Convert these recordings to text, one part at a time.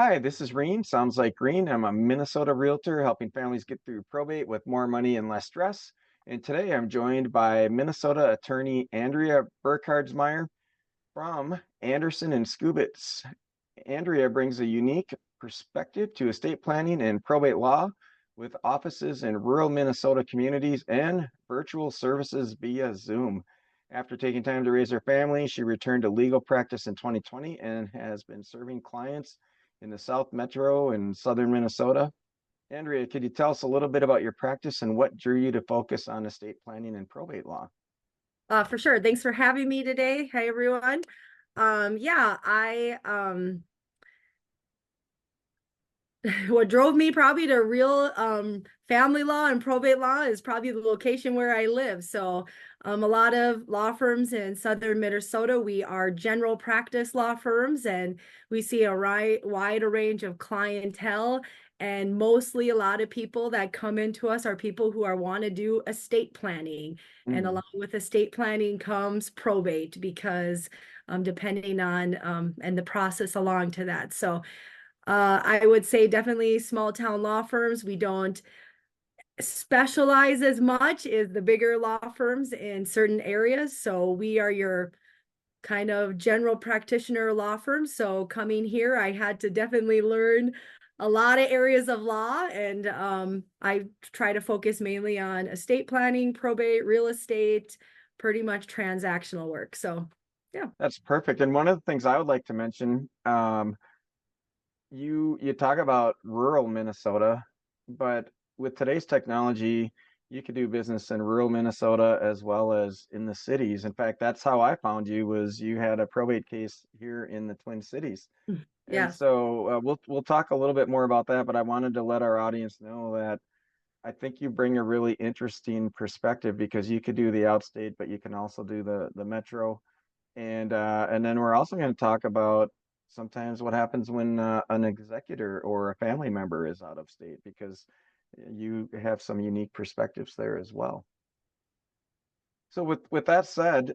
Hi, this is Reine. Sounds like Green. I'm a Minnesota realtor helping families get through probate with more money and less stress. And today I'm joined by Minnesota Attorney Andrea Burkhardsmeier from Anderson and Skubitz. Andrea brings a unique perspective to estate planning and probate law with offices in rural Minnesota communities and virtual services via Zoom. After taking time to raise her family, she returned to legal practice in 2020 and has been serving clients in the South Metro and Southern Minnesota. Andrea, could you tell us a little bit about your practice and what drew you to focus on estate planning and probate law? For sure. Thanks for having me today. Hi, everyone. Yeah, what drove me probably to real family law and probate law is probably the location where I live. So, a lot of law firms in Southern Minnesota, we are general practice law firms, and we see a wide range of clientele. And mostly a lot of people that come into us are people who want to do estate planning. And Mm, along with estate planning comes probate because depending on and the process along to that. So I would say definitely small town law firms. We don't specialize as much as the bigger law firms in certain areas. So we are your kind of general practitioner law firm. So coming here, I had to definitely learn a lot of areas of law, and I try to focus mainly on estate planning, probate, real estate, pretty much transactional work. So yeah. that's perfect. And one of the things I would like to mention, you talk about rural Minnesota, but with today's technology, you could do business in rural Minnesota as well as in the cities. In fact, that's how I found you was you had a probate case here in the Twin Cities. And Yes. so we'll talk a little bit more about that, but I wanted to let our audience know that I think you bring a really interesting perspective because you could do the outstate, but you can also do the metro. And then we're also going to talk about sometimes what happens when an executor or a family member is out of state because you have some unique perspectives there as well. So with that said,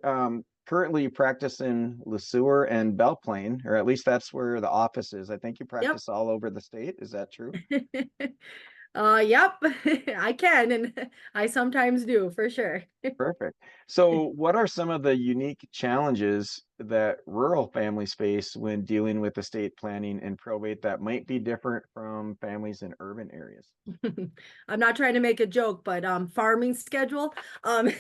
currently you practice in Le Sueur and Belle Plaine, or at least that's where the office is. I think you Yep. practice all over the state. Is that true? Yep, I can, and I sometimes do for sure. Perfect. So, what are some of the unique challenges that rural families face when dealing with estate planning and probate that might be different from families in urban areas? I'm not trying to make a joke, but farming schedule. Um,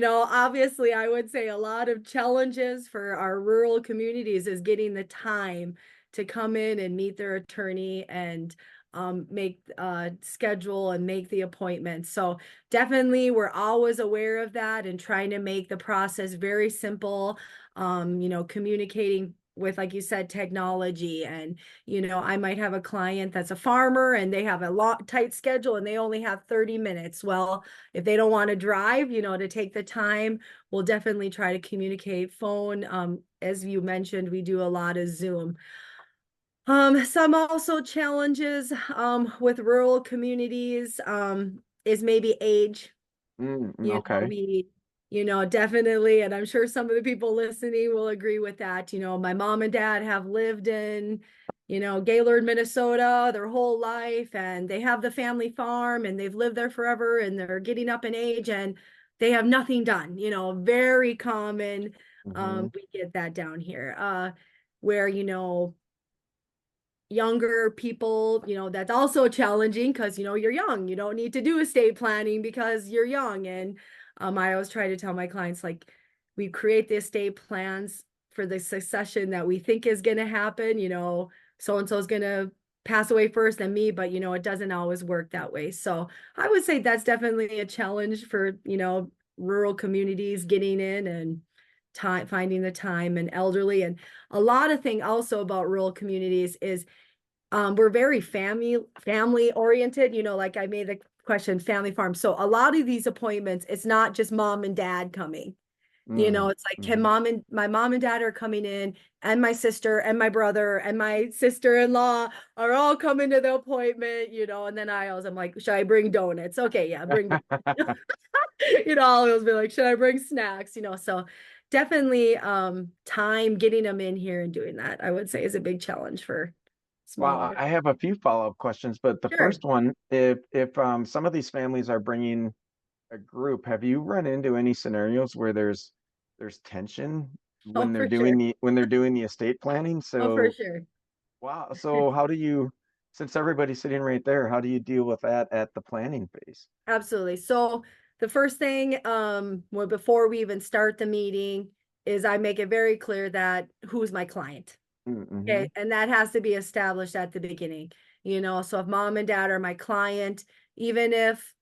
obviously I would say a lot of challenges for our rural communities is getting the time to come in and meet their attorney and make schedule and make the appointment. So definitely we're always aware of that and trying to make the process very simple. Communicating with, like you said, technology. And I might have a client that's a farmer and they have a tight schedule and they only have 30 minutes. Well, if they don't want to drive, to take the time, we'll definitely try to communicate phone. As you mentioned, we do a lot of Zoom. Some also challenges with rural communities is maybe age. Okay. Definitely, and I'm sure some of the people listening will agree with that. My mom and dad have lived in, Gaylord, Minnesota their whole life, and they have the family farm and they've lived there forever and they're getting up in age and they have nothing done, very common. Hmm. We get that down here, where, younger people, that's also challenging because, you're young. You don't need to do estate planning because you're young. And I always try to tell my clients, like, we create the estate plans for the succession that we think is going to happen. So and so is going to pass away first than me, but, it doesn't always work that way. So I would say that's definitely a challenge for, rural communities getting in and time finding the time, and elderly. And a lot of thing also about rural communities is we're very family oriented, like I made the question family farm. So a lot of these appointments, it's not just mom and dad coming. It's like Hmm. my mom and dad are coming in, and my sister and my brother and my sister-in-law are all coming to the appointment, and then I'm like, should I bring donuts? Okay, yeah, bring donuts. I'll always be like, should I bring snacks? So definitely time getting them in here and doing that, I would say, is a big challenge for Well, smaller. I have a few follow-up questions, but the Sure. first one, if some of these families are bringing a group, have you run into any scenarios where there's tension Oh, for sure. when they're doing the estate planning? Oh, for So, sure. wow. So how do you, since everybody's sitting right there, how do you deal with that at the planning phase? Absolutely. So the first thing, well, before we even start the meeting, is I make it very clear that who's my client. Mm-hmm. Okay, and that has to be established at the beginning. So if mom and dad are my client, even if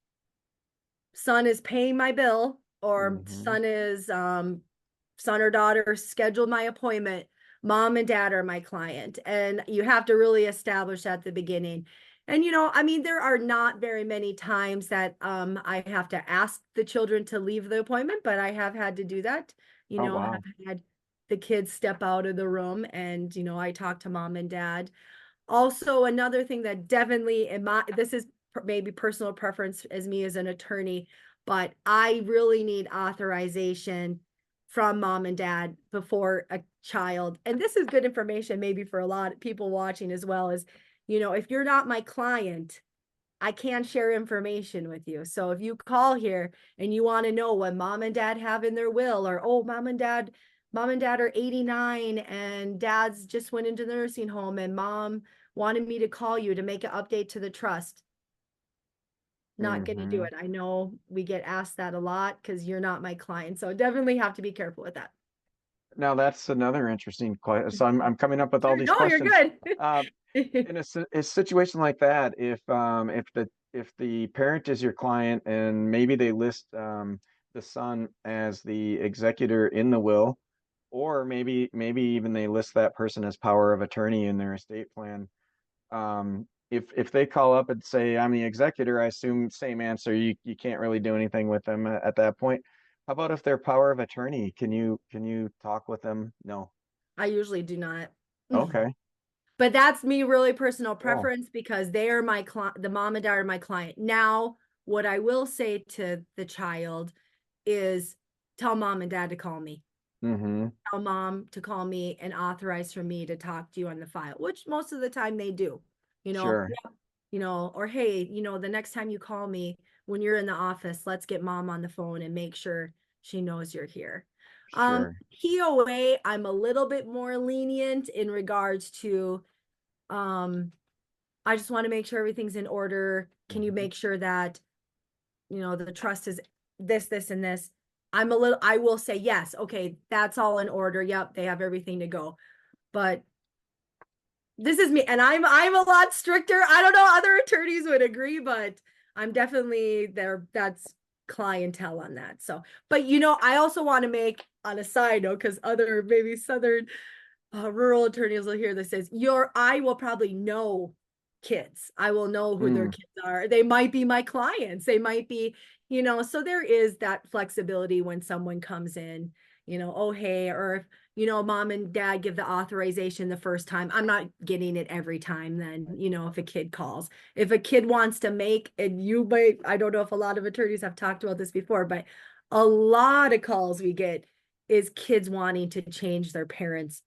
son is paying my bill or Mm-hmm. son or daughter scheduled my appointment, mom and dad are my client, and you have to really establish at the beginning. And I mean, there are not very many times that I have to ask the children to leave the appointment, but I have had to do that. Oh, Have wow. had the kids step out of the room, and I talk to mom and dad. Also, another thing that definitely this is maybe personal preference as me as an attorney, but I really need authorization from mom and dad before a child. And this is good information maybe for a lot of people watching as well, as if you're not my client, I can't share information with you. So if you call here and you want to know what mom and dad have in their will, or oh, mom and dad are 89 and dad's just went into the nursing home and mom wanted me to call you to make an update to the trust. Not going to do Mm-hmm. it. I know we get asked that a lot because you're not my client. So definitely have to be careful with that. Now that's another interesting question. So I'm coming up with all Sure. these No, you're questions. Uh, good. in a situation like that, if the parent is your client and maybe they list the son as the executor in the will, or maybe even they list that person as power of attorney in their estate plan. If they call up and say I'm the executor, I assume same answer. You can't really do anything with them at that point. How about if they're power of attorney? Can you talk with them? No. I usually do not. Okay. But that's me really personal Cool. preference because they are my client, the mom and dad are my client. Now, what I will say to the child is tell mom and dad to call me. Mm-hmm. Tell mom to call me and authorize for me to talk to you on the file, which most of the time they do. You know, Sure. or hey, the next time you call me when you're in the office, let's get mom on the phone and make sure she knows you're here. Sure. POA, I'm a little bit more lenient in regards to um I just want to make sure everything's in order. Can you Mm-hmm. make sure that, the trust is this, and this? I will say yes. Okay, that's all in order. Yep, they have everything to go. But this is me, and I'm a lot stricter. I don't know other attorneys would agree, but I'm definitely there. That's clientele on that. So, but I also want to make on a side note because other maybe southern rural attorneys will hear this says I will probably know kids. I will know who their Mm. kids are. They might be my clients. They might be, so there is that flexibility when someone comes in, oh, hey, or if, mom and dad give the authorization the first time. I'm not getting it every time then, if a kid calls. If a kid wants to make, and I don't know if a lot of attorneys have talked about this before, but a lot of calls we get is kids wanting to change their parents'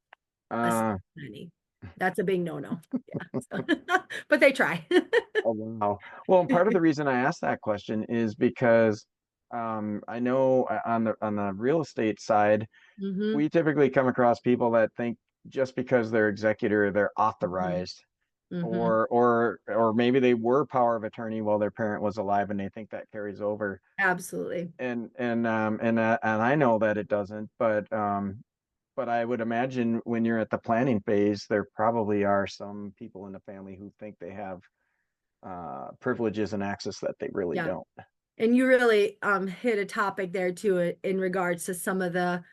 estate Uh, planning. That's a big no-no. Yeah. But they try. oh, wow. Well, and part of the reason I asked that question is because I know on the real estate side, Hmm. we typically come across people that think just because they're executor, they're Hmm. authorized, Hmm. or maybe they were power of attorney while their parent was alive, and they think that carries over. Absolutely. And I know that it doesn't, but I would imagine when you're at the planning phase, there probably are some people in the family who think they have privileges and access that they really Yeah. don't. And you really hit a topic there too in regards to some of the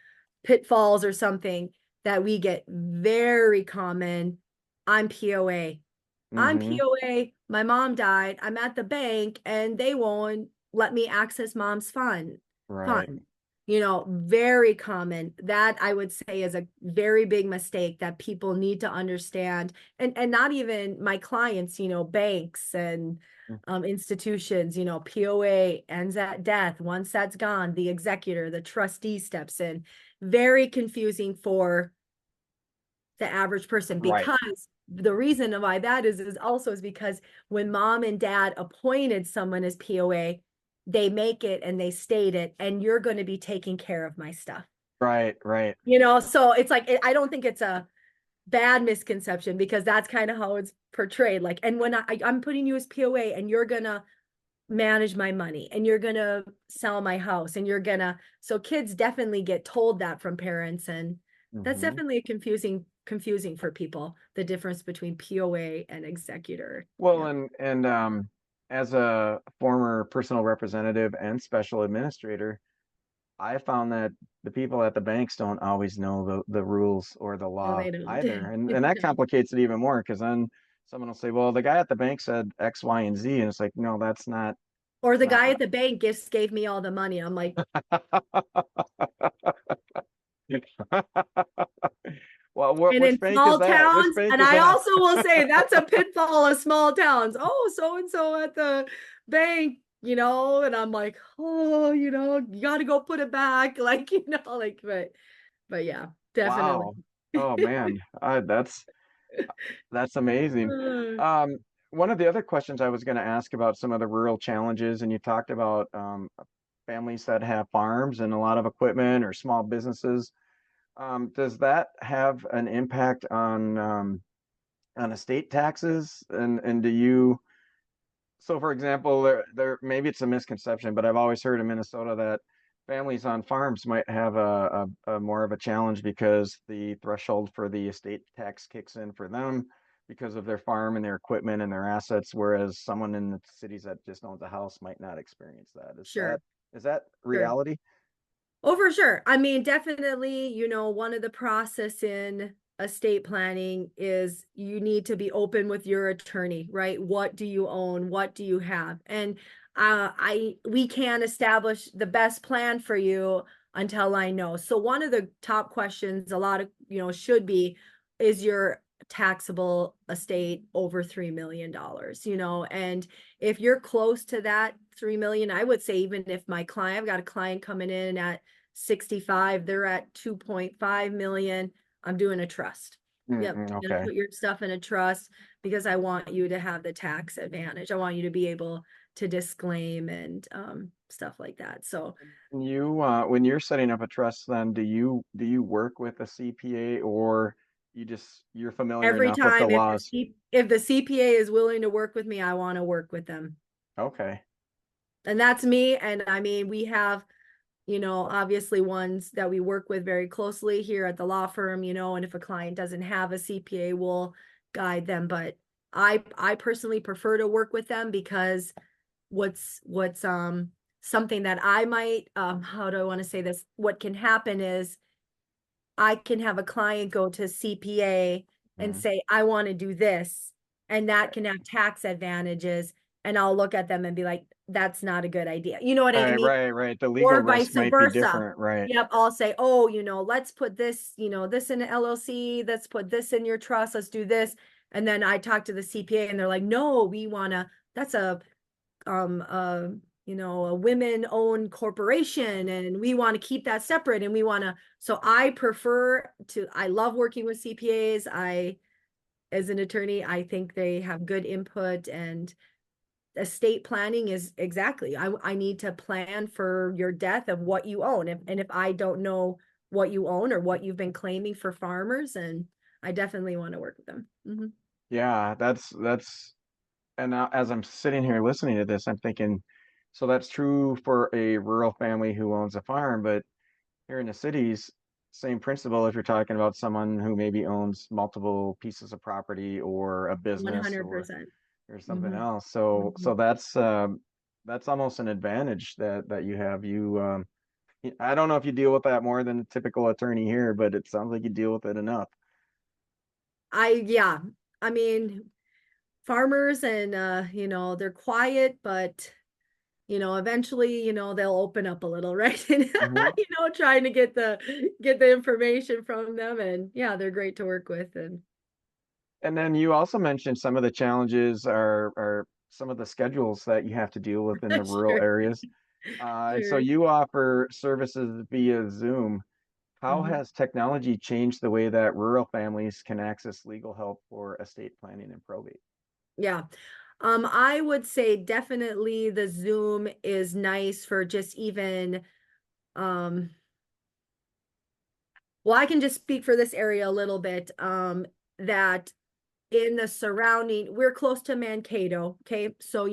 pitfalls or something that we get very common. I'm POA. I'm Mm-hmm. POA. My mom died. I'm at the bank and they won't let me access mom's fund. Right. Fund. very common. That I would say is a very big mistake that people need to understand. And not even my clients, banks and institutions, POA ends at death. Once that's gone, the executor, the trustee steps in. Very confusing for the average person, Right. because the reason why that is also is because when mom and dad appointed someone as POA, they make it and they state it, and you're going to be taking care of my stuff. Right. Right. So it's like, I don't think it's a bad misconception, because that's kind of how it's portrayed. Like, and when I'm putting you as POA, and you're going to manage my money, and you're going to sell my house, and so kids definitely get told that from parents. And that's Hmm. definitely confusing for people, the difference between POA and executor. Well, Yeah. and as a former personal representative and special administrator, I found that the people at the banks don't always know the rules or the No, law they don't. either. And that complicates it even more because then someone will say, well, the guy at the bank said X, Y, and Z. And it's like, no, Or that's the not guy what at the bank just gave me all the money. I'm like, well, and which in bank is small that? Which towns, bank and is I that? also will say that's a pitfall of small towns. Oh, so and so at the bank, and I'm like, oh, you got to go put it back, like, like, but yeah, definitely. Wow. Oh man, that's amazing. Uh, Um, one of the other questions I was going to ask about some of the rural challenges, and you talked about families that have farms and a lot of equipment or small businesses. Does that have an impact on estate taxes? And do you, so for example, there maybe it's a misconception, but I've always heard in Minnesota that families on farms might have a more of a challenge because the threshold for the estate tax kicks in for them because of their farm and their equipment and their assets, whereas someone in the cities that just owns a house might not experience that. sure, Is that sure. reality? Oh, for sure. I mean, definitely, one of the process in estate planning is you need to be open with your attorney, right? What do you own? What do you have? And we can't establish the best plan for you until I know. So one of the top questions a lot of, should be, is your taxable estate over $3 million, and if you're close to that 3 million, I would say, even if I've got a client coming in at 65, they're at 2.5 million. I'm doing a trust. Yep. You're gonna Okay. put your stuff in a trust because I want you to have the tax advantage. I want you to be able to disclaim and stuff like that. So You, when you're setting up a trust, then do you work with a CPA or you're familiar every enough with the time, laws? if the CPA is willing to work with me, I want to work with them. Okay. And that's me. And I mean, we have, obviously ones that we work with very closely here at the law firm, and if a client doesn't have a CPA, we'll guide them. But I personally prefer to work with them, because what's something that I might, how do I want to say this? What can happen is I can have a client go to CPA and Mhm. say, I want to do this, and that Right. can have tax advantages. And I'll look at them and be like, that's not a good idea. You know what I Right, mean? right, right. The legal Or risk vice might be versa. different, right? Yep, I'll say, oh, let's put this, this in an LLC, let's put this in your trust, let's do this. And then I talk to the CPA and they're like, no, that's a a women-owned corporation, and we want to keep that separate, and so I love working with CPAs. As an attorney, I think they have good input, and estate planning is exactly, I need to plan for your death of what you own. And if I don't know what you own or what you've been claiming for farmers, and I definitely want to work with them. Yeah, that's and now as I'm sitting here listening to this, I'm thinking, so that's true for a rural family who owns a farm, but here in the cities, same principle if you're talking about someone who maybe owns multiple pieces of property or a business 100%. or something Hmm. else. So Hmm. so that's almost an advantage that you have. I don't know if you deal with that more than a typical attorney here, but it sounds like you deal with it enough. Yeah, I mean, farmers, and they're quiet, but eventually, they'll open up a little, right? And, Hmm. trying to get the information from them. And yeah, they're great to work with. And And then you also mentioned some of the challenges are some of the schedules that you have to deal with in the rural sure, areas. So sure. you offer services via Zoom. How Mhm. has technology changed the way that rural families can access legal help for estate planning and probate? Yeah. I would say definitely the Zoom is nice for just even, um, well, I can just speak for this area a little bit, that in the surrounding, we're close to Mankato, okay? So,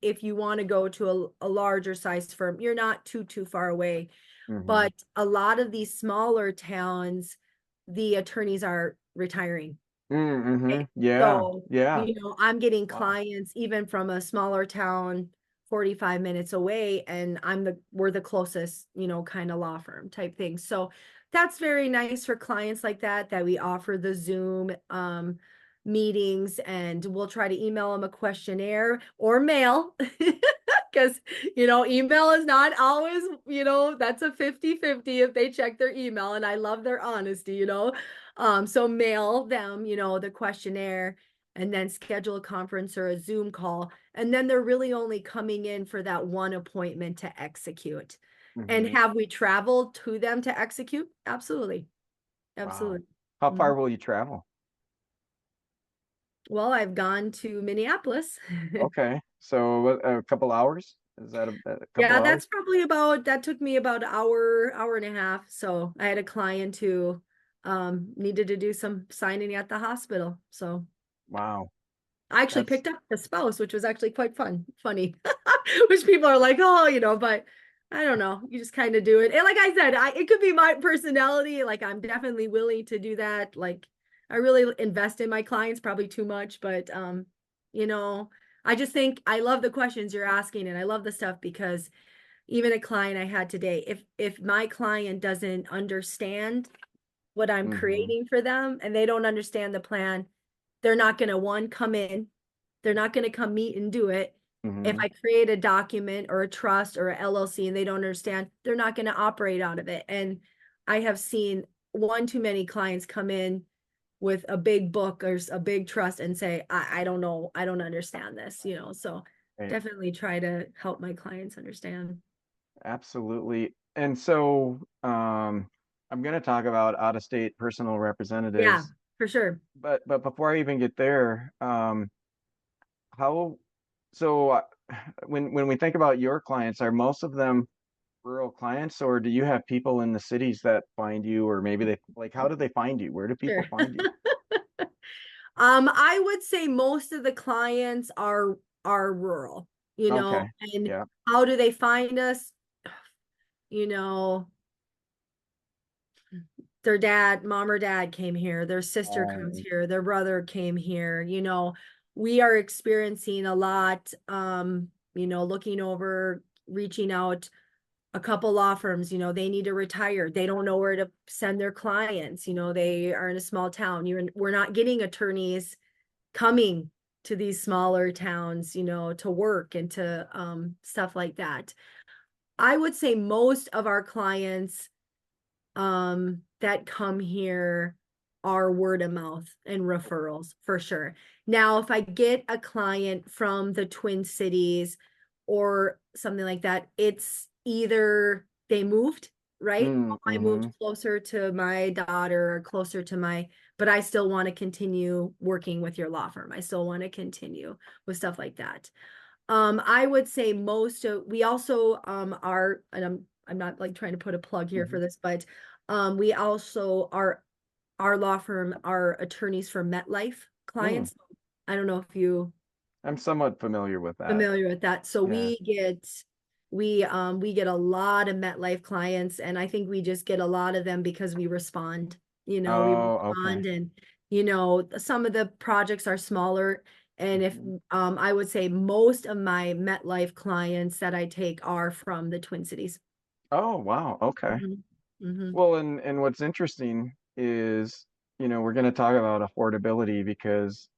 if you want to go to a larger size firm, you're not too far away. Hmm. But a lot of these smaller towns, the attorneys are retiring. Mm-hmm. Yeah. So, Yeah. I'm getting Wow. clients even from a smaller town 45 minutes away, and we're the closest, kind of law firm type thing. So that's very nice for clients like that we offer the Zoom meetings, and we'll try to email them a questionnaire or mail because email is not always, that's a 50-50 if they check their email, and I love their honesty. So mail them, the questionnaire, and then schedule a conference or a Zoom call. And then they're really only coming in for that one appointment to execute. And Hmm. have we traveled to them to execute? Absolutely. Wow. Absolutely. How far Mhm. will you travel? Well, I've gone to Minneapolis. Okay. So a couple hours? Is that a couple Yeah, hours? that took me about an hour and a half. So I had a client who needed to do some signing at the hospital. So Wow. I actually That's picked up the spouse, which was actually quite funny, which people are like, oh, but I don't know. You just kind of do it. And like I said, it could be my personality. Like I'm definitely willing to do that. Like I really invest in my clients, probably too much, but you know, I just think I love the questions you're asking, and I love the stuff because even a client I had today, if my client doesn't understand what I'm hmm creating for them and they don't understand the plan, they're not going to one come in, they're not going to come meet and do it. If hmm I create a document or a trust or a LLC and they don't understand, they're not going to operate out of it. And I have seen one too many clients come in with a big book or a big trust and say, I don't know, I don't understand this. So Right. definitely try to help my clients understand. Absolutely. And so I'm going to talk about out-of-state personal Yeah, representatives, for sure. but before I even get there, how so when we think about your clients, are most of them rural clients, or do you have people in the cities that find you, or maybe they like how do they find you? Where do people Sure. find you? I would say most of the clients are rural, Okay. and Yeah. how do they find us? You know, their mom or dad came here, their sister comes Um, here, their brother came here, we are experiencing a lot, looking over, reaching out a couple law firms, they need to retire. They don't know where to send their clients, they are in a small town. We're not getting attorneys coming to these smaller towns, to work and to stuff like that. I would say most of our clients that come here are word of mouth and referrals for sure. Now, if I get a client from the Twin Cities or something like that, it's either they moved, right? Oh, I moved mm-hmm. closer to my daughter or closer to but I still want to continue working with your law firm. I still want to continue with stuff like that. I would say we also are, and I'm not like trying to put a plug here Mm-hmm. for this, but we also are our law firm are attorneys for MetLife Mm. clients. I don't know if you I'm somewhat familiar with that. familiar with that. So Yeah. we get a lot of MetLife clients, and I think we just get a lot of them because we respond. We Oh, okay. respond, and some of the projects are smaller. And if Mhm. I would say most of my MetLife clients that I take are from the Twin Cities. Oh, wow. Okay. Hmm. Hmm. Well, and what's interesting is, we're going to talk about affordability because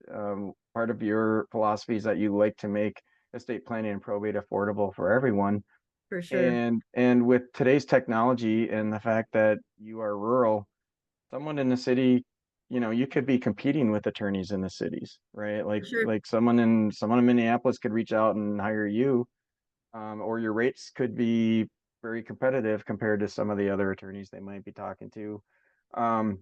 part of your philosophy is that you like to make estate planning and probate affordable for everyone. For sure. And with today's technology and the fact that you are rural, someone in the city, you could be competing with attorneys in the cities, right? For sure. Like someone in Minneapolis could reach out and hire you, or your rates could be very competitive compared to some of the other attorneys they might be talking to. Um,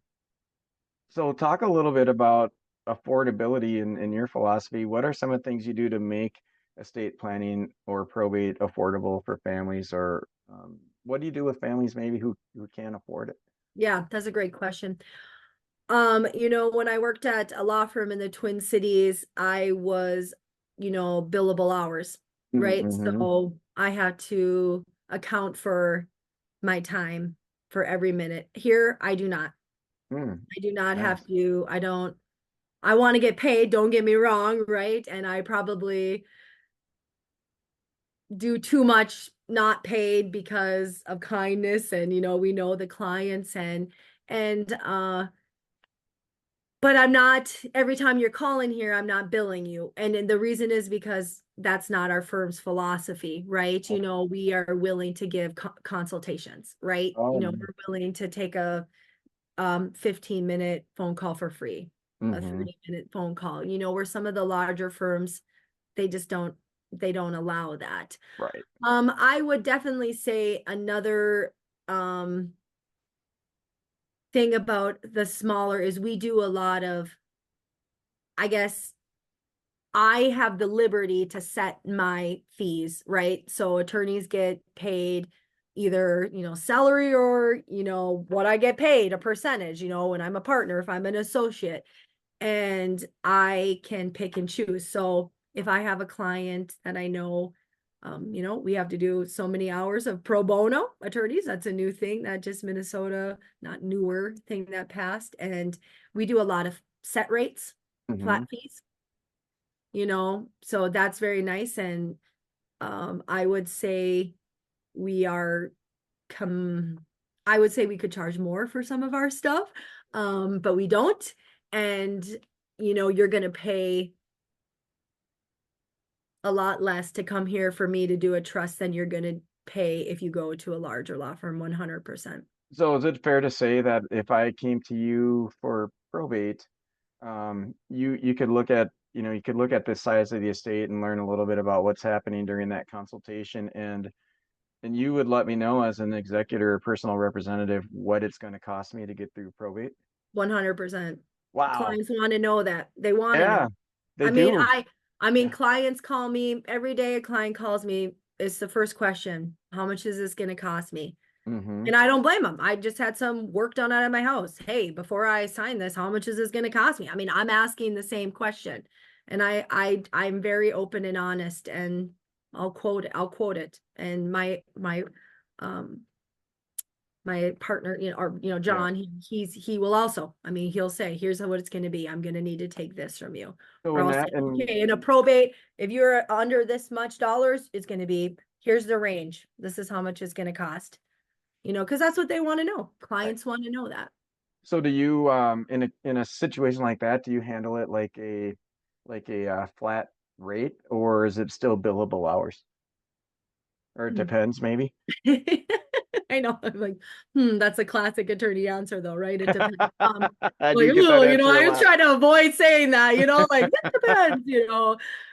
so talk a little bit about affordability in your philosophy. What are some of the things you do to make estate planning or probate affordable for families, or what do you do with families maybe who can't afford it? Yeah, that's a great question. When I worked at a law firm in the Twin Cities, I was, billable hours, right? Mm-hmm. So I had to account for my time for every minute. Here, I do not. Mm, I do not have nice. to, I want to get paid, don't get me wrong, right? And I probably do too much not paid because of kindness and we know the clients and but I'm not, every time you're calling here, I'm not billing you. And the reason is because that's not our firm's philosophy, right? Okay. We are willing to give consultations, right? Um, We're willing to take a 15-minute phone call for free, a mm-hmm. 30-minute phone call. Where some of the larger firms, they just don't allow that. Right. I would definitely say another um thing about the smaller is we do a lot of, I guess, I have the liberty to set my fees, right? So attorneys get paid either, salary or, what I get paid, a percentage, when I'm a partner, if I'm an associate, and I can pick and choose. So if I have a client that I know, we have to do so many hours of pro bono attorneys. That's a new thing that just Minnesota, not newer thing that passed. And we do a lot of set rates, Mm-hmm. flat fees, so that's very nice. And I would say we are come I would say we could charge more for some of our stuff, but we don't. And you're going to pay a lot less to come here for me to do a trust than you're going to pay if you go to a larger law firm, 100%. So is it fair to say that if I came to you for probate, you could look at, you could look at the size of the estate and learn a little bit about what's happening during that consultation, and you would let me know as an executor or personal representative what it's going to cost me to get through probate? 100%. Wow. Clients want to know that. They want to Yeah, know. they I mean, do. Yeah. clients call me every day. A client calls me. It's the first question. How much is this going to cost me? Mm-hmm. And I don't blame them. I just had some work done out of my house. Hey, before I sign this, how much is this going to cost me? I mean, I'm asking the same question. And I'm very open and honest, and I'll quote it. And um my partner, or Yeah. John, he will also, I mean, he'll say, here's what it's going to be. I'm going to need to take this from you. So Or in I'll that, say, and okay, in a probate, if you're under this much dollars, it's going to be, here's the range. This is how much it's going to cost. Because that's what they want to know. right. Clients want to know that. So do you, in a situation like that, do you handle it like a flat rate, or is it still billable hours? Or it Hmm. depends, maybe. I know. I'm like, that's a classic attorney answer though, right? It depends. I Like, do get oh, that answer I a always lot. try to avoid saying that, like, it depends,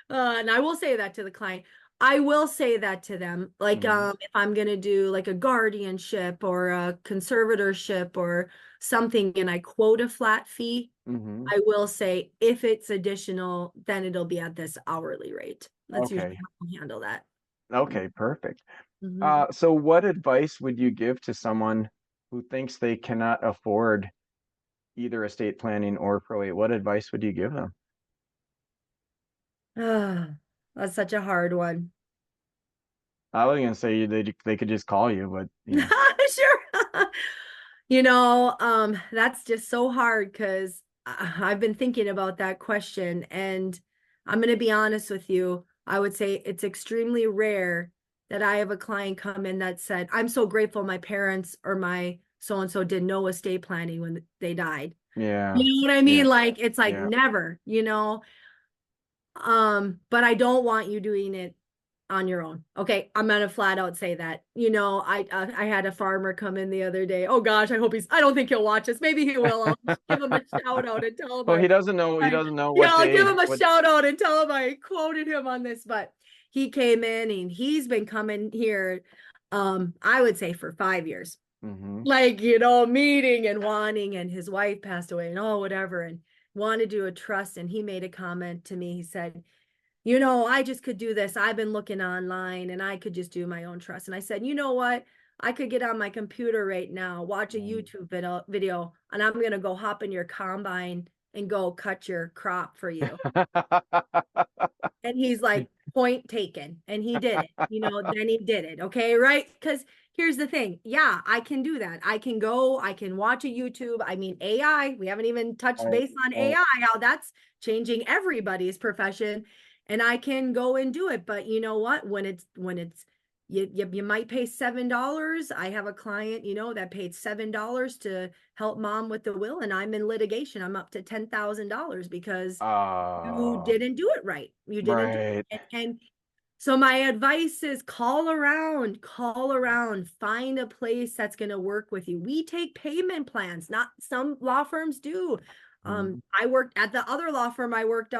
and I will say that to the client. I will say that to them. Like, Hmm. if I'm gonna do like a guardianship or a conservatorship or something and I quote a flat fee, Hmm. I will say if it's additional, then it'll be at this hourly rate. That's usually Okay. how we handle that. Okay, perfect. Mhm. So what advice would you give to someone who thinks they cannot afford either estate planning or probate? What advice would you give them? Ah, that's such a hard one. I was gonna say they could just call you, but Sure. That's just so hard because I've been thinking about that question, and I'm going to be honest with you. I would say it's extremely rare that I have a client come in that said, I'm so grateful my parents or my so and so did no estate planning when they died. yeah, You know what I yeah, mean? Like, it's like yeah. never. But I don't want you doing it on your own. Okay, I'm gonna flat out say that. I had a farmer come in the other day. Oh gosh, I don't think he'll watch this. Maybe he will. I'll just give him a shout out and tell him Well, he doesn't know. He I doesn't know yeah, what I'll give day. him a What? shout out and tell him I quoted him on this. But he came in and he's been coming here, I would say for 5 years. Mm-hmm. Like, meeting and wanting, and his wife passed away and whatever, and wanted to do a trust. And he made a comment to me. He said, I just could do this. I've been looking online and I could just do my own trust. And I said, you know what? I could get on my computer right now, watch a YouTube video, and I'm going to go hop in your combine and go cut your crop for you. And he's like, point taken. And he did it, then he did it. Okay. Right. Because here's the thing. Yeah, I can do that. I can watch a YouTube. I mean, AI, we haven't even touched Right, base on right. AI, how that's changing everybody's profession. And I can go and do it. But you know what? You might pay $7. I have a client, that paid $7 to help mom with the will, and I'm in litigation. I'm up to $10,000 because you Uh, didn't do it right. You didn't do right. it. And so my advice is call around, find a place that's going to work with you. We take payment plans, not some law firms do. Mm-hmm. I worked at the other law firm I worked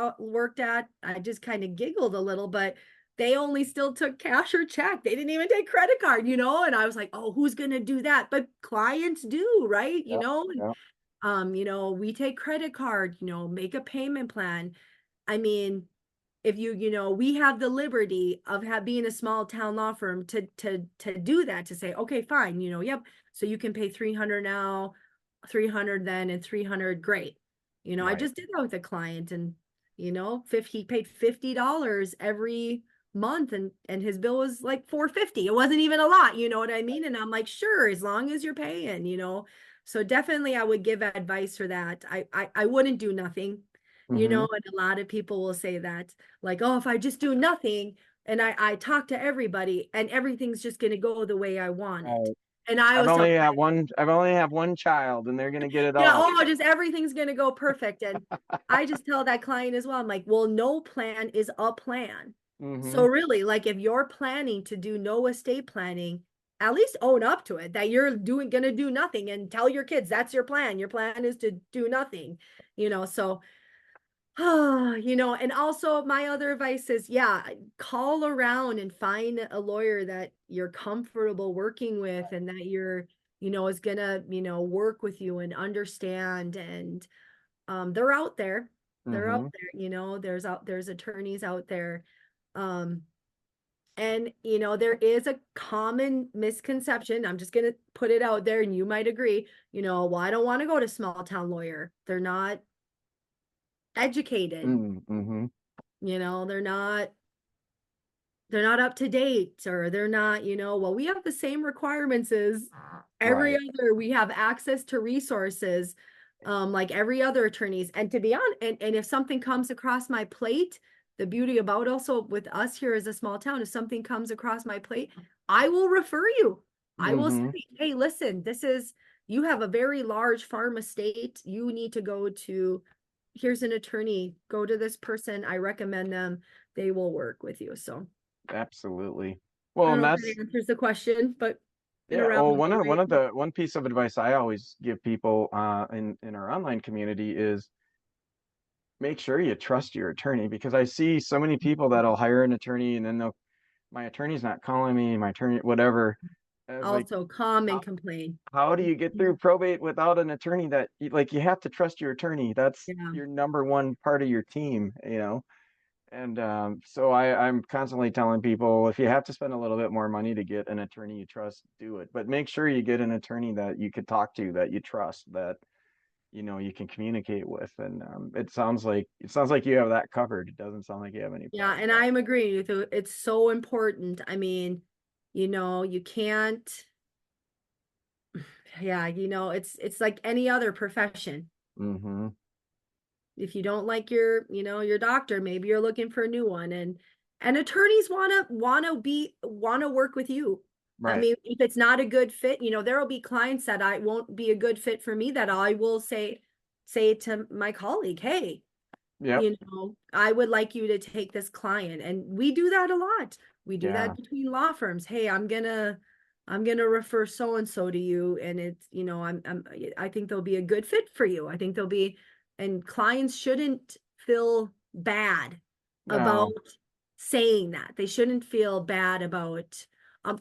at. I just kind of giggled a little, but they only still took cash or check. They didn't even take credit card, and I was like, oh, who's going to do that? But clients do, right? Yep, yep. We take credit card, make a payment plan. I mean, if we have the liberty of being a small town law firm to do that, to say, okay, fine, yep. So you can pay 300 now, 300 then, and 300, great. I Right. just did that with a client, and he paid $50 every month, and his bill was like $450. It wasn't even a lot, you know what I mean? And I'm like, sure, as long as you're paying, so definitely I would give advice for that. I wouldn't do nothing, Mm-hmm. and a lot of people will say that, like, oh, if I just do nothing and I talk to everybody and everything's just going to go the way I want it. Right. And I always tell, I've only have one child and they're gonna get it yeah, all. oh, just everything's going to go perfect. And I just tell that client as well, I'm like, well, no plan is a plan. Mm-hmm. So really, like, if you're planning to do no estate planning, at least own up to it, that you're going to do nothing, and tell your kids that's your plan. Your plan is to do nothing, so and also my other advice is, yeah, call around and find a lawyer that you're comfortable working with, and that is gonna, work with you and understand. And they're out there. They're out Mm-hmm. there, there's attorneys out there. Um, and there is a common misconception. I'm just gonna put it out there, and you might agree, well, I don't want to go to small town lawyer. They're not educated. Mm-hmm. you know they're not they're not up to date, or they're not, well, we have the same requirements as every Right. other. We have access to resources, like every other attorneys. And to be honest, and if something comes across my plate, the beauty about also with us here as a small town, if something comes across my plate, I will refer you. I will say, Mm-hmm. hey, listen, you have a very large farm estate. You need to go to, here's an attorney, go to this person. I recommend them. They will work with you. So Absolutely. I Well, don't and know if that that's answers the question, but in a yeah. Well, roundabout way. one piece of advice I always give people in our online community is make sure you trust your attorney, because I see so many people that'll hire an attorney and then they'll, my attorney's not calling me, my attorney, whatever. I was like, Also, calm and how, complain. how do you get through probate without an attorney that like you have to trust your attorney. That's Yeah. your number one part of your team, you know? And so I'm constantly telling people if you have to spend a little bit more money to get an attorney you trust, do it. But make sure you get an attorney that you could talk to, that you trust, that you can communicate with. And it sounds like you have that covered. It doesn't sound like you have any Yeah. problems And at I'm agreeing with you. It's so important. I mean, you can't, yeah, it's like any other profession. all. Mm-hmm. If you don't like your doctor, maybe you're looking for a new one. And attorneys wanna work with you. I Right. mean, if it's not a good fit, there will be clients that I won't be a good fit for me, that I will say to my colleague, hey, Yep. I would like you to take this client. And we do that a lot. We do Yeah. that between law firms. Hey, I'm gonna refer so and so to you, and it's, I think they'll be a good fit for you. I think they'll be, and clients shouldn't feel bad about No. saying that. They shouldn't feel bad about.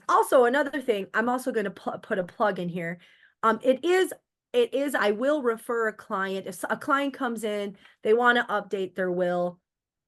Also, another thing, I'm also going to put a plug in here. It is, I will refer a client. If a client comes in, they want to update their will,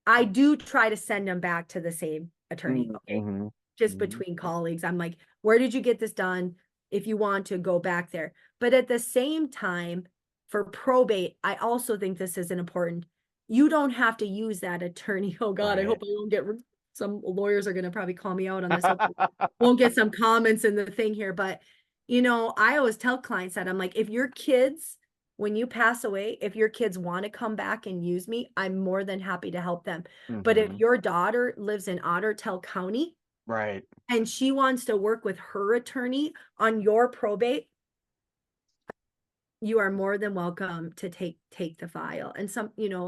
I do try to send them back to the same attorney. Okay. Mm-hmm. Just Hmm. between colleagues, I'm like, where did you get this done? If you want to go back there. But at the same time, for probate, I also think this is an important. You don't have to use that attorney. Oh God, I Right. hope I won't get some lawyers are going to probably call me out on this. Hopefully won't get some comments in the thing here, but I always tell clients that I'm like, if your kids, when you pass away, if your kids want to come back and use me, I'm more than happy to help them. But if Hmm. your daughter lives in Ottertail County Right. and she wants to work with her attorney on your probate, you are more than welcome to take the file. And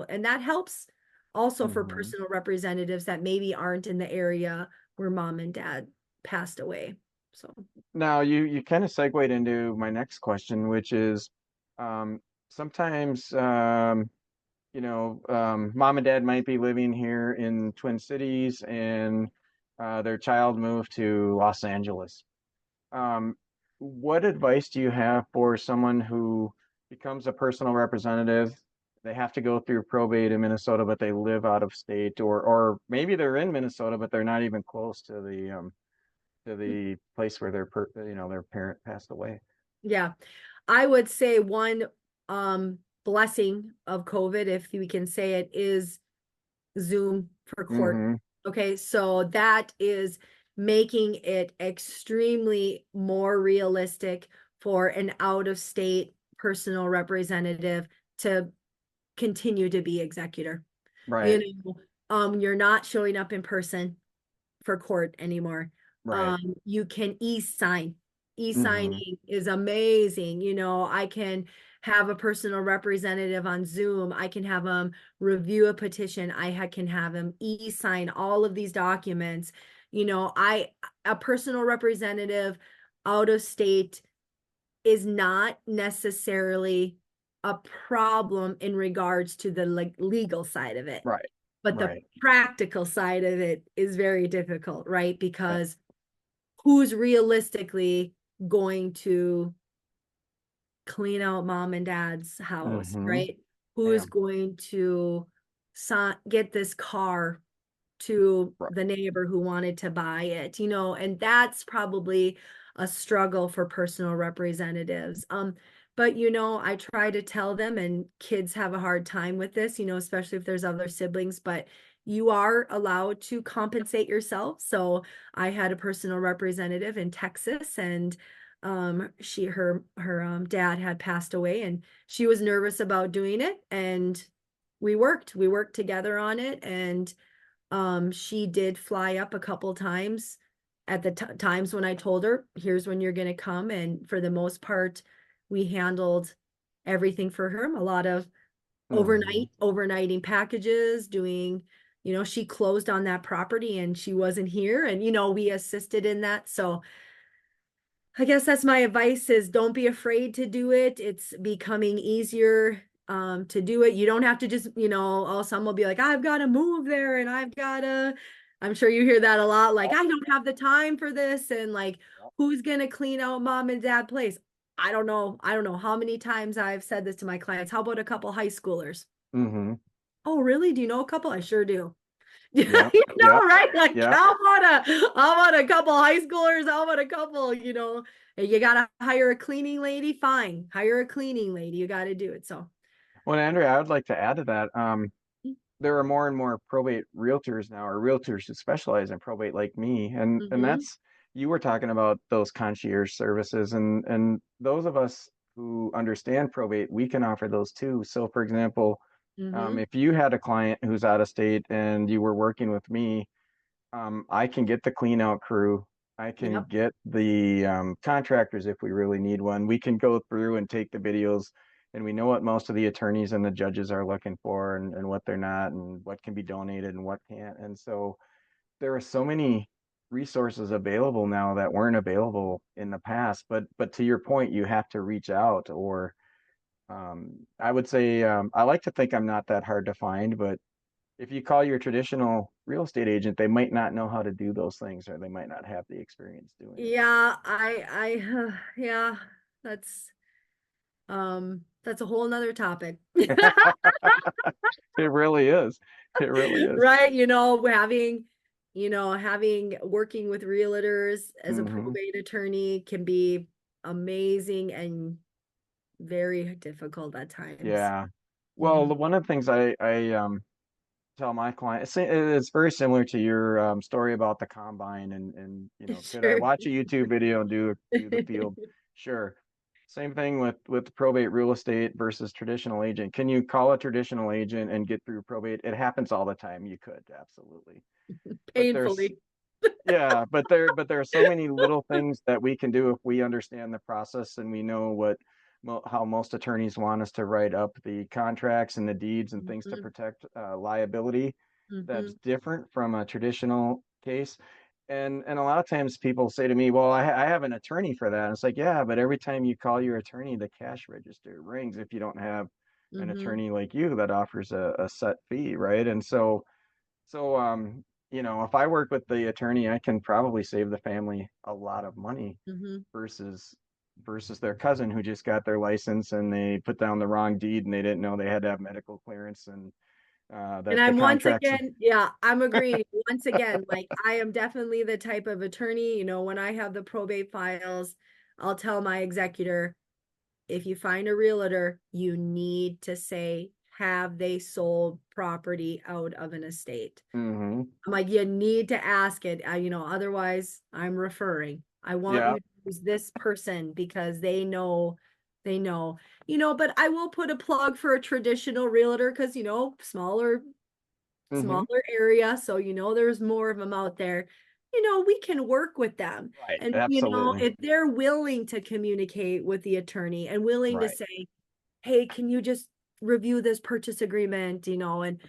and that helps also for Hmm. personal representatives that maybe aren't in the area where mom and dad passed away. So, Now you kind of segued into my next question, which is sometimes mom and dad might be living here in Twin Cities and their child moved to Los Angeles. Um, what advice do you have for someone who becomes a personal representative? They have to go through probate in Minnesota, but they live out of state, or maybe they're in Minnesota, but they're not even close to the place where their parent passed away. yeah. I would say one blessing of COVID, if we can say it, is Zoom for court. Mm-hmm. Okay, so that is making it extremely more realistic for an out of state personal representative to continue to be executor. Right. You you're not showing up in person for court anymore. Right. You can e-sign. Mm-hmm. E-signing is amazing. I can have a personal representative on Zoom. I can have them review a petition. Can have them e-sign all of these documents. A personal representative out of state is not necessarily a problem in regards to the legal side of it, Right. but the Right. practical side of it is very difficult, right? Right. Because who's realistically going to clean out mom and dad's house, Mm-hmm. right? Who's Yeah. going to get this car to Right. the neighbor who wanted to buy it, and that's probably a struggle for personal representatives. But I try to tell them, and kids have a hard time with this, especially if there's other siblings, but you are allowed to compensate yourself. So I had a personal representative in Texas, and her dad had passed away, and she was nervous about doing it, and we worked together on it, and she did fly up a couple times at the times when I told her, here's when you're going to come. And for the most part, we handled everything for her. A lot of Mm-hmm. overnighting packages, doing, she closed on that property and she wasn't here. And, we assisted in that. So I guess that's my advice is don't be afraid to do it. It's becoming easier to do it. You don't have to just, some will be like, I've got to move there and I'm sure you hear that a lot. Like, I don't have the time for this. And like, who's going to clean out mom and dad place? I don't know. I don't know how many times I've said this to my clients. How about a couple high schoolers? Mm-hmm. Oh, really? Do you know a couple? I sure do. Yep. Yep. Right? Like, Yep. how about a couple high schoolers? How about a couple, and you gotta hire a cleaning lady? Fine. Hire a cleaning lady. You gotta do it. So, Well, Andrea, I would like to add to that. There are more and more probate realtors now, or realtors who specialize in probate like me. And mm-hmm, that's you were talking about those concierge services and those of us who understand probate, we can offer those too. So for example, mm-hmm, if you had a client who's out of state and you were working with me, I can get the clean out crew. I can yep, get the contractors if we really need one. We can go through and take the videos, and we know what most of the attorneys and the judges are looking for, and what they're not, and what can be donated and what can't. And so there are so many resources available now that weren't available in the past. But to your point, you have to reach out, or I would say I like to think I'm not that hard to find, but if you call your traditional real estate agent, they might not know how to do those things, or they might not have the experience doing it. Yeah, yeah, that's that's a whole nother topic. It really is. It really is. Right, having working with realtors as a Hmm. probate attorney can be amazing and very difficult at times. Yeah. Well, Mhm. one of the things I tell my clients, it's very similar to your story about the combine, and could I Sure. watch a YouTube video and do the field? Sure. Same thing with probate real estate versus traditional agent. Can you call a traditional agent and get through probate? It happens all the time. You could, absolutely. But there's Painfully. Yeah, but there are so many little things that we can do if we understand the process, and we know how most attorneys want us to write up the contracts and the deeds and things to Mhm, protect liability. That's mhm, different from a traditional case. And a lot of times people say to me, "Well, I have an attorney for that." And it's like, yeah, but every time you call your attorney, the cash register rings if you don't have an mhm, attorney like you that offers a set fee, right? And if I work with the attorney, I can probably save the family a lot of money mhm. versus their cousin who just got their license and they put down the wrong deed and they didn't know they had to have medical clearance, and And that the I'm once contracts. again, yeah, I'm agreeing. Once again, like I am definitely the type of attorney, when I have the probate files, I'll tell my executor, if you find a realtor, you need to say, have they sold property out of an estate? Hmm. I'm like, you need to ask it. Otherwise I'm referring. I want Yeah. you to use this person because they know, but I will put a plug for a traditional realtor because, Hmm. smaller area. So, there's more of them out there. We can work with them. Right. And, Absolutely. if they're willing to communicate with the attorney and willing to Right. say, hey, can you just review this purchase agreement, and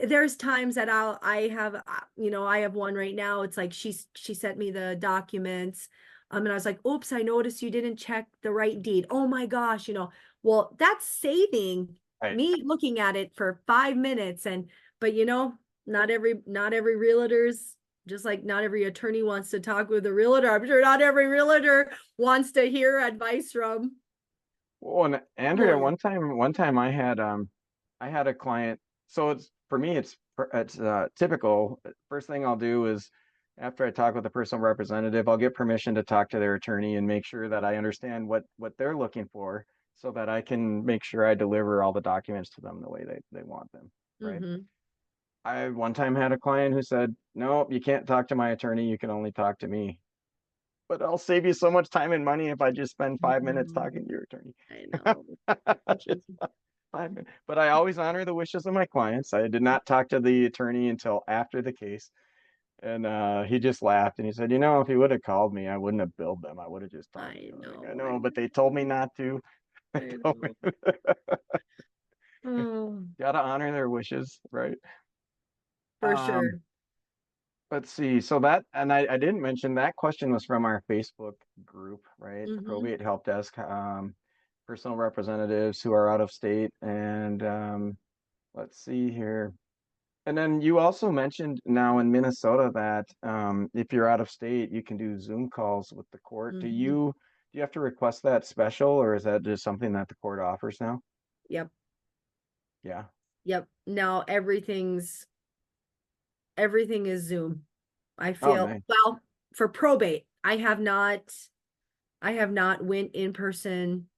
there's times that I have one right now. It's like she sent me the documents. And I was like, oops, I noticed you didn't check the right deed. Oh my gosh, well, that's saving Right. me looking at it for 5 minutes. But not every realtor's just like not every attorney wants to talk with a realtor. I'm sure not every realtor wants to hear advice from Well, and Andrea, lawyer. one time I had a client. So it's for me, it's typical. First thing I'll do is, after I talk with the personal representative, I'll get permission to talk to their attorney and make sure that I understand what they're looking for, so that I can make sure I deliver all the documents to them the way they want them, right? Mm-hmm. I one time had a client who said, "No, you can't talk to my attorney. You can only talk to me." But I'll save you so much time and money if I just spend 5 minutes talking to your attorney. I know. Just 5 minutes. But I always honor the wishes of my clients. I did not talk to the attorney until after the case. And he just laughed and he said, if he would have called me, I wouldn't have billed them. I would have just talked to I them. Like, I know. know, but they told me not to. They I told know. me. Oh, Gotta honor their wishes, right? for Um, sure. let's see. So and I didn't mention that question was from our Facebook group, right? Mm-hmm. Probate Help Desk, personal representatives who are out of state. And let's see here. And then you also mentioned now in Minnesota that if you're out of state, you can do Zoom calls with the court. Do Mm-hmm. you have to request that special, or is that just something that the court offers now? Yep. Yeah. Yep. Now everything is Zoom. I Oh, feel nice. well for probate. I have not went in person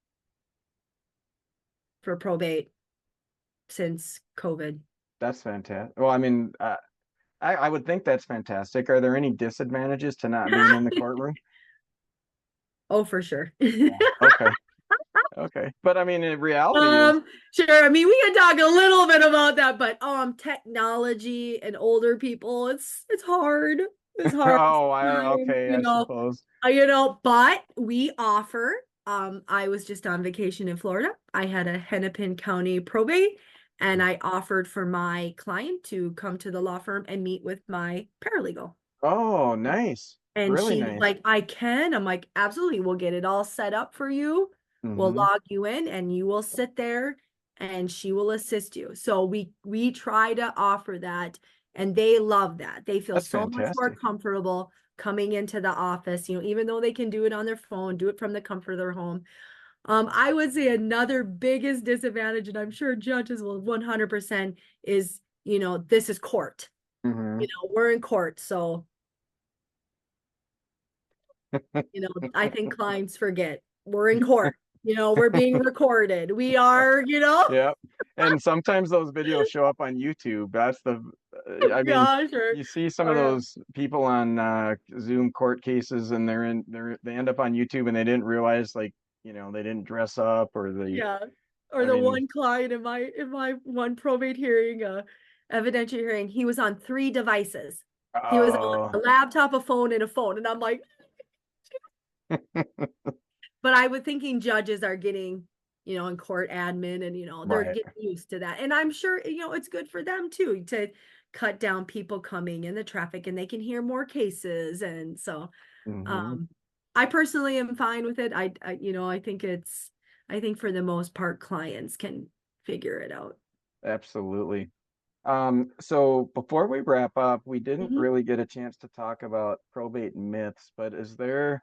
for probate since COVID. That's fantastic. Well, I mean, I would think that's fantastic. Are there any disadvantages to not being in the courtroom? Oh, for sure. Yeah. Okay. Okay. But I mean, in reality is, Um, sure. I mean, we can talk a little bit about that, but technology and older people, it's hard. It's hard oh, sometimes, okay, I suppose. but we offer I was just on vacation in Florida. I had a Hennepin County probate, and I offered for my client to come to the law firm and meet with my paralegal. Oh, nice. And Really she's nice. like, I can. I'm like, absolutely. We'll get it all set up for you. We'll Mm-hmm. log you in and you will sit there and she will assist you. So we try to offer that and they love that. They feel That's so much more fantastic. comfortable coming into the office, even though they can do it on their phone, do it from the comfort of their home. I would say another biggest disadvantage, and I'm sure judges will 100% is, this is court. Mm-hmm. We're in court. So I think clients forget we're in court. We're being recorded. We are, Yeah. And sometimes those videos show up on YouTube. That's I mean, gosh, you see some of or those people on Zoom court cases and they end up on YouTube and they didn't realize like, they didn't dress up or yeah, or I the mean, one client in my one probate hearing, evidentiary hearing, he was on 3 devices. He was on a oh, laptop, a phone, and a phone, and I'm like, but I was thinking judges are getting, in court admin and, they're right. getting used to that. And I'm sure, it's good for them too, to cut down people coming in the traffic and they can hear more cases. And so, Mm-hmm. um, I personally am fine with it. I think for the most part, clients can figure it out. Absolutely. So before we wrap up, we didn't Mhm. really get a chance to talk about probate myths, but is there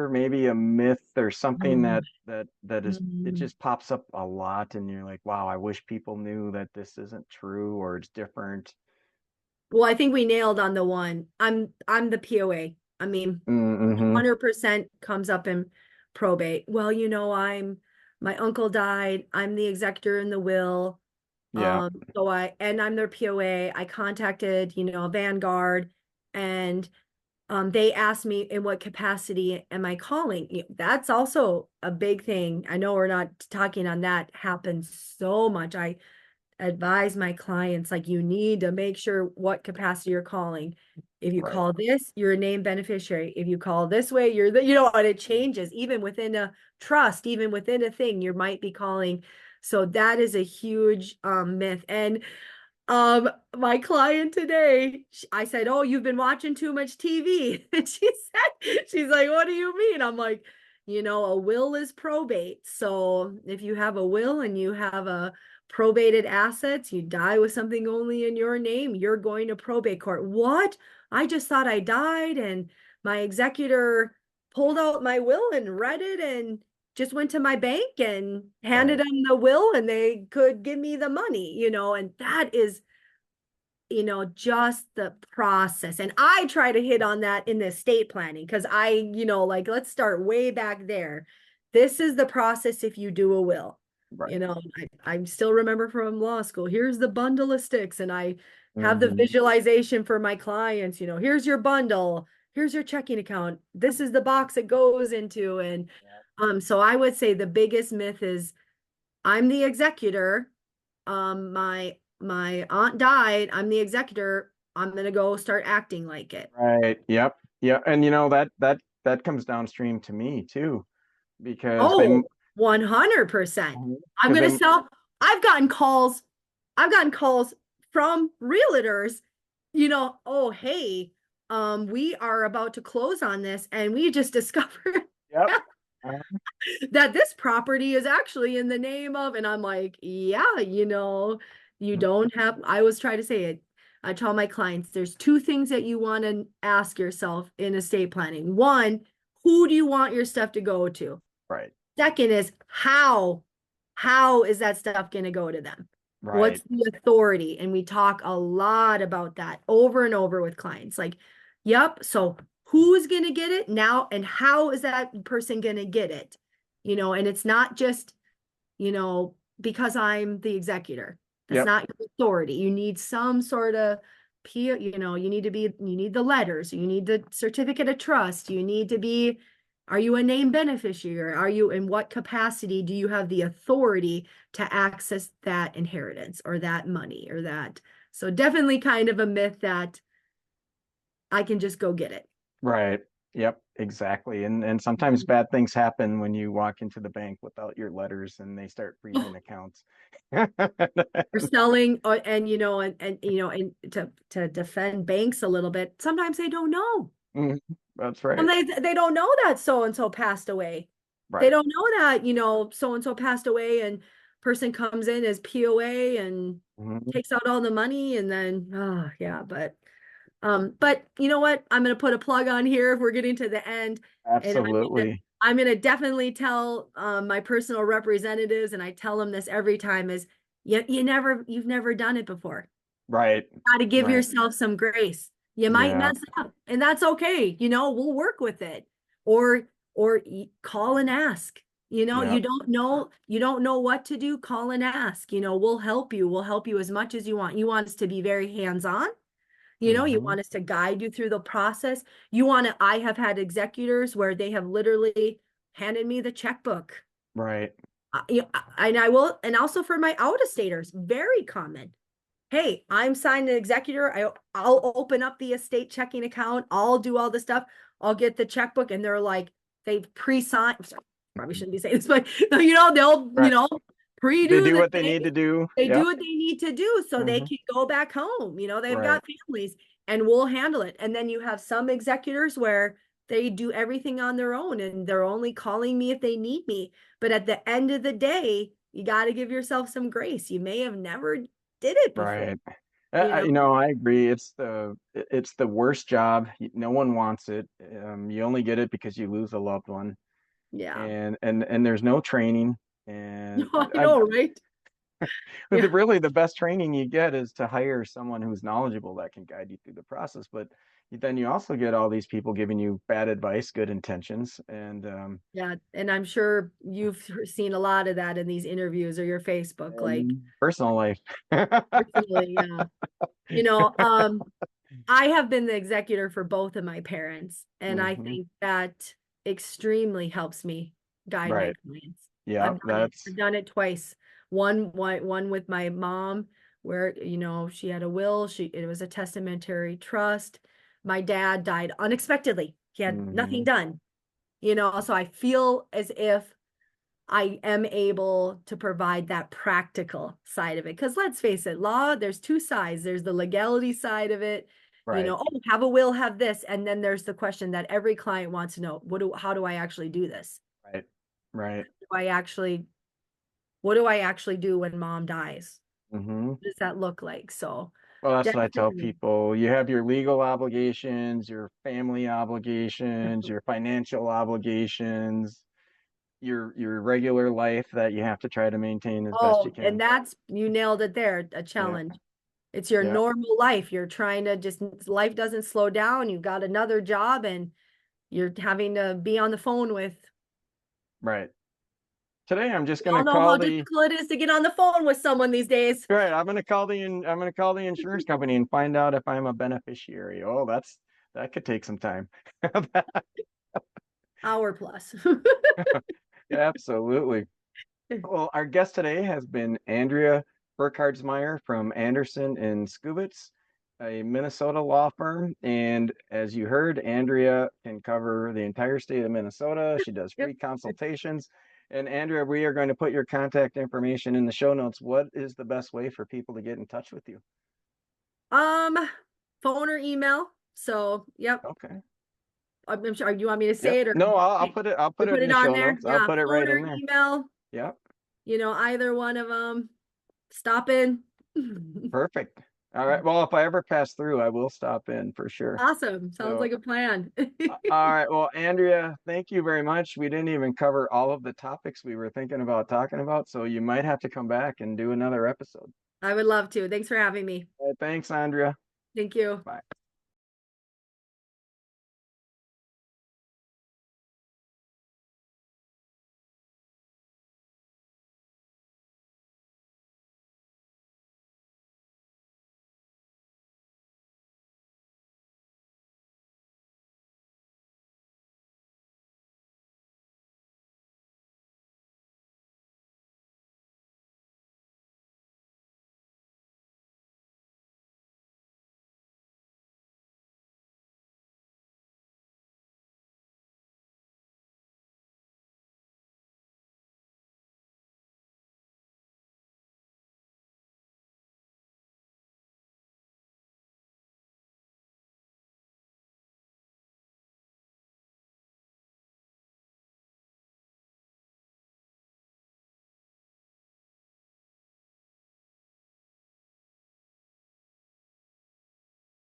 maybe a myth or something Um, that is it mm. just pops up a lot and you're like, wow, I wish people knew that this isn't true or it's different. Well, I think we nailed on the one. I'm the POA. I mean, Mm-hmm. 100% comes up in probate. Well, my uncle died. I'm the executor in the will. Yeah, And I'm their POA. I contacted, Vanguard, and they asked me in what capacity am I calling. That's also a big thing. I know we're not talking on that happens so much. I advise my clients, like, you need to make sure what capacity you're calling. If you right, call this, you're a named beneficiary. If you call this way, you're and it changes even within a trust, even within a thing, you might be calling. So that is a huge myth. And my client today, I said, "Oh, you've been watching too much TV." And she's like, "What do you mean?" I'm like, a will is probate. So if you have a will and you have a probated assets, you die with something only in your name, you're going to probate court. What? I just thought I died and my executor pulled out my will and read it and just went to my bank and handed right, them the will and they could give me the money, and that is, just the process. And I try to hit on that in the estate planning because like, let's start way back there. This is the process if you do a will. right. I still remember from law school, here's the bundle of sticks, and I have the Mm-hmm. visualization for my clients, here's your bundle, here's your checking account, this is the box it goes into. And so I would say the biggest myth is I'm the executor. My aunt died. I'm the executor. I'm gonna go start acting like it. Right. Yep. Yeah. And that comes downstream to me too, because they Oh, 100%. I'm because gonna they sell. I've gotten calls. I've gotten calls from realtors, oh, hey, we are about to close on this, and we just discovered yep. that this property is actually in the name of, and I'm like, yeah, you don't have, I always try to say it. I tell my clients, there's 2 things that you want to ask yourself in estate planning. One, who do you want your stuff to go to? Right. Second is how is that stuff going to go to them? What's Right. the authority? And we talk a lot about that over and over with clients. Like, yep. So who's going to get it now? And how is that person going to get it? And it's not just, because I'm the executor. That's Yep. not your authority. You need some sort of you need the letters, you need the certificate of trust, you need to be, are you a named beneficiary? Are you, in what capacity do you have the authority to access that inheritance or that money or that? So definitely kind of a myth that I can just go get it. Right. Yep, exactly. And sometimes bad things happen when you walk into the bank without your letters and they start freezing accounts. Or selling, and to defend banks a little bit, sometimes they don't know. Mhm. That's right. And they don't know that so and so passed away. They Right. don't know that, so and so passed away, and person comes in as POA and Mhm. takes out all the money, and then yeah, but you know what? I'm gonna put a plug on here if we're getting to the end, and Absolutely. I'm gonna definitely tell my personal representatives, and I tell them this every time, is you've never done it before. Right. Got to give Right. yourself some grace. You might Yeah. mess up, and that's okay. We'll work with it. Or call and ask. Yeah. You don't know what to do, call and ask. We'll help you. We'll help you as much as you want. You want us to be very hands-on. You Hmm. want us to guide you through the process. I have had executors where they have literally handed me the checkbook. Right. And I will, and also for my out-of-staters, very common. Hey, I'm signed an executor. I'll open up the estate checking account. I'll do all the stuff. I'll get the checkbook, and they're like, they've pre-signed. Probably shouldn't be saying this, but they'll Right. They pre-do do the what they need to thing. do. They do Yep. what they need to do so they Hmm. can go back home. They've Right. got families, and we'll handle it. And then you have some executors where they do everything on their own, and they're only calling me if they need me. But at the end of the day, you got to give yourself some grace. You may have never did it before, Right. you know? I agree. It's the worst job. No one wants it. You only get it because you lose a loved one, Yeah. and there's no training. And I know, right? Yeah. really the best training you get is to hire someone who's knowledgeable that can guide you through the process. But then you also get all these people giving you bad advice, good intentions, Yeah. And I'm sure you've seen a lot of that in these interviews or your Facebook, like and personal life. personally, yeah. You know, um, I have been the executor for both of my parents, and I Hmm. think that extremely helps me guide my Right. clients. Yeah, I've done it. that's I've done it twice. One with my mom, where she had a will. It was a testamentary trust. My dad died unexpectedly. He had nothing hmm done. So I feel as if I am able to provide that practical side of it. Because let's face it, law, there's two sides. There's the legality side of it, right. oh, have a will, have this. And then there's the question that every client wants to know, how do I actually do this? Right. Right. Do I actually, what do I actually do when mom dies? Hmm. What does that look like? So Well, that's what I tell definitely. people. You have your legal obligations, your family obligations, your financial obligations, your regular life that you have to try to maintain as best you Oh, and can. you nailed it there, a Yeah. challenge. It's your Yeah. normal life. You're trying to just, life doesn't slow down. You've got another job, and you're having to be on the phone with. Right. Today I'm just We gonna all know call how the difficult it is to get on the phone with someone these days. right. I'm gonna call the insurance company and find out if I'm a beneficiary. Oh, that could take some time. Hour plus. Absolutely. Well, our guest today has been Andrea Burkhardsmeier from Anderson and Skubitz, a Minnesota law firm. And as you heard, Andrea can cover the entire state of Minnesota. She does Yep. free consultations. And Andrea, we are going to put your contact information in the show notes. What is the best way for people to get in touch with you? Um, Phone or email. So, yep. Okay. I'm sure. You want me to Yep. say it, or No, I'll we put it put in it the on show there? notes. I'll Yeah, put it phone right or in there. email. Yep. Either one of them. Stop in. Perfect. All right. Well, if I ever pass through, I will stop in for sure. Awesome. Sounds So like a plan. all right. Well, Andrea, thank you very much. We didn't even cover all of the topics we were thinking about talking about, so you might have to come back and do another episode. I would love to. Thanks for having me. All right, thanks, Andrea. Thank you. Bye.